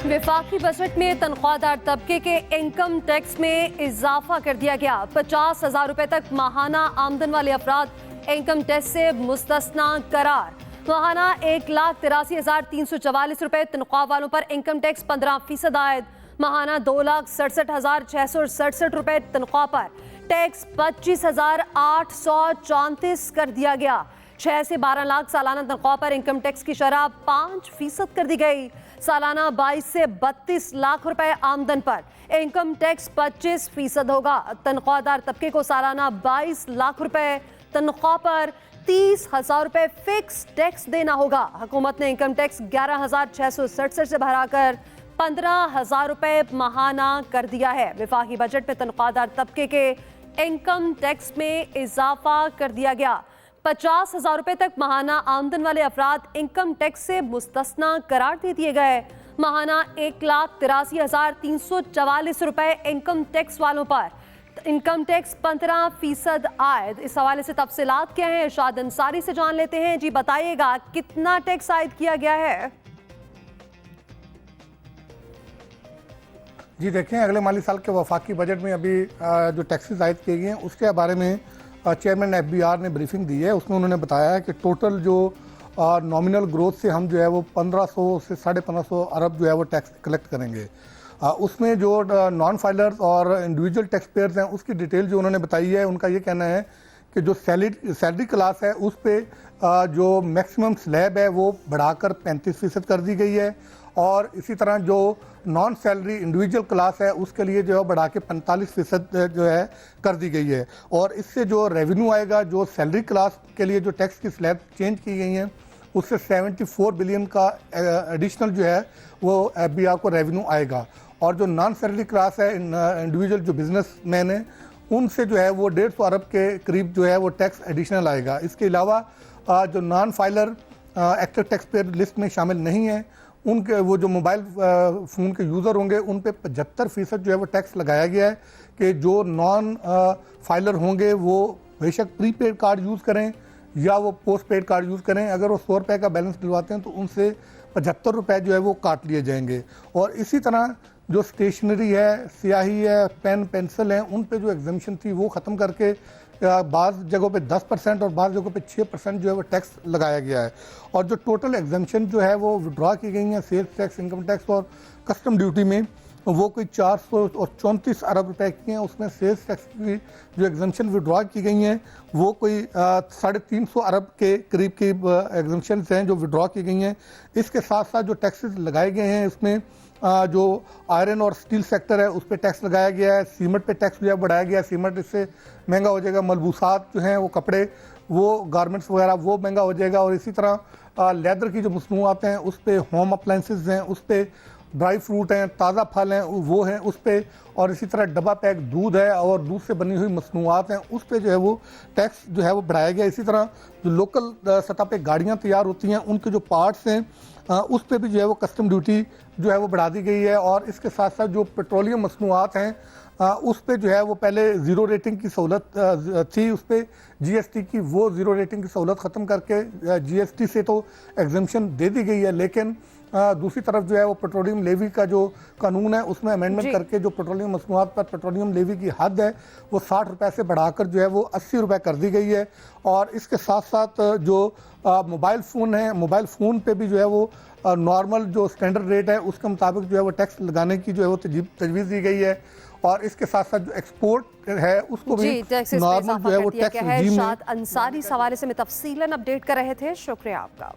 वफाकी बजट में तनख्वाहदार तबके के इनकम टैक्स में इजाफा कर दिया गया। 50,000 रुपए तक माहाना आमदन वाले अफराद इनकम टैक्स से मुस्तस्ना करार। माहाना 1,83,344 रुपए तनख्वाह वालों पर इनकम टैक्स 15% आयद। माहाना 2,67,667 रुपए तनख्वाह पर टैक्स 25,834 कर दिया गया। 6 से 12 लाख सालाना तनख्वाह पर इनकम टैक्स की शरह 5% कर दी गई। सालाना 22 से 32 लाख रुपए आमदन पर इनकम टैक्स 25% होगा। तनख्वाहदार तबके को सालाना 22 लाख रुपए तनख्वाह पर 30,000 रुपए फिक्स टैक्स देना होगा। हुकूमत ने इनकम टैक्स 11,667 से बढ़ाकर 15,000 रुपए माहाना कर दिया है। वफाकी बजट में तनख्वाहदार तबके के इनकम टैक्स में इजाफा कर दिया गया। 50,000 रुपए तक माहाना आमदन वाले अफराद इनकम टैक्स से मुस्तस्ना करार दे दिए गए। माहाना 1,83,344 रुपए इनकम टैक्स वालों पर इनकम टैक्स 15% आयद। इस हवाले से तफसीलात क्या हैं, इरशाद अंसारी से जान लेते हैं। जी बताइएगा, कितना टैक्स आयद किया गया है? जी देखें, अगले माली साल के वफाकी बजट में अभी जो टैक्सेस आयद किए गए हैं उसके बारे में चेयरमैन FBR ने ब्रीफिंग दी है। उसमें उन्होंने बताया है कि टोटल जो नॉमिनल ग्रोथ से हम जो है वो 1500 से 1550 अरब जो है वो टैक्स कलेक्ट करेंगे। उसमें जो नॉन फाइलर्स और इंडिविजुअल टैक्स पेयर्स हैं उसकी डिटेल जो उन्होंने बताई है, उनका ये कहना है कि जो सैलरी क्लास है उस पर जो मैक्सिमम स्लैब है वो बढ़ाकर 35% कर दी गई है, और इसी तरह जो नॉन सैलरी इंडिविजुअल क्लास है उसके लिए जो है बढ़ा के 45% जो है कर दी गई है। और इससे जो रेवेन्यू आएगा, जो सैलरी क्लास के लिए जो टैक्स की स्लैब चेंज की गई हैं उससे 74 बिलियन का एडिशनल जो है वो FBR को रेवेन्यू आएगा। और जो नॉन सैलरी क्लास है, इंडिविजुअल जो बिजनेसमैन है, उनसे जो है वो 150 अरब के करीब जो है वो टैक्स एडिशनल आएगा। इसके अलावा जो non filer active tax payer list में शामिल नहीं है, उनके वो जो मोबाइल फ़ोन के यूज़र होंगे उन पे 75% जो है वो टैक्स लगाया गया है कि जो नॉन फाइलर होंगे वो बेशक प्रीपेड कार्ड यूज़ करें या वो पोस्ट पेड कार्ड यूज़ करें। अगर वो 100 रुपये का बैलेंस डलवाते हैं तो उनसे 75 रुपये जो है वो काट लिए जाएंगे। और इसी तरह जो स्टेशनरी है, स्याही है, पेन पेंसिल हैं, उन पे जो एग्जामिशन थी वो ख़त्म करके बाज़ जगहों पे 10% और बाज़ जगहों पे 6% जो है वो टैक्स लगाया गया है। और जो टोटल एग्जामिशन जो है वो विड्रॉ की गई हैं सेल्स टैक्स, इनकम टैक्स और कस्टम ड्यूटी में, वो कोई 434 अरब रुपए की हैं। उसमें सेल्स टैक्स की जो एग्जामिशन विड्रॉ की गई हैं वो कोई 350 अरब के करीब की एग्जामिशन हैं जो विड्रॉ की गई हैं। इसके साथ साथ जो टैक्सेस लगाए गए हैं इसमें जो आयरन और स्टील सेक्टर है उस पर टैक्स लगाया गया है। सीमेंट पे टैक्स जो है बढ़ाया गया है, सीमेंट इससे महंगा हो जाएगा। मलबूसात जो हैं वो कपड़े, वो गारमेंट्स वगैरह वो महंगा हो जाएगा। और इसी तरह लेदर की जो मसनूआत हैं उस पर, होम अप्लाइंसेस हैं उस पर, ड्राई फ्रूट हैं, ताज़ा फल हैं वो हैं उस पर, और इसी तरह डब्बा पैक दूध है और दूध से बनी हुई मसनूआत हैं उस पर जो है वो टैक्स जो है वो बढ़ाया गया। इसी तरह जो लोकल सतह पे गाड़ियाँ तैयार होती हैं उनके जो पार्ट्स हैं उस पर भी जो है वो कस्टम ड्यूटी जो है वो बढ़ा दी गई है। और इसके साथ साथ जो पेट्रोलियम मसनूआत हैं उस पर जो है वो पहले ज़ीरो रेटिंग की सहूलत थी, उस पर GST की वो ज़ीरो रेटिंग की सहूलत ख़त्म करके GST से तो एग्जम्पशन दे दी गई है, लेकिन दूसरी तरफ जो है वो पेट्रोलियम लेवी का जो कानून है उसमें अमेंडमेंट करके जो पेट्रोलियम मसनूआत पर पेट्रोलियम लेवी की हद है वो 60 रुपये से बढ़ाकर जो है वो 80 रुपये कर दी गई है। और इसके साथ साथ जो मोबाइल फ़ोन है, मोबाइल फ़ोन पे भी जो है वो नॉर्मल जो स्टैंडर्ड रेट है उसके मुताबिक जो है वो टैक्स लगाने की जो है वो तजवीज़ दी गई है। और इसके साथ साथ जो एक्सपोर्ट है उसको भी नॉर्मल जो है वो टैक्स अंसारी इस हवाले से में तफसीलन अपडेट कर रहे थे। शुक्रिया आपका।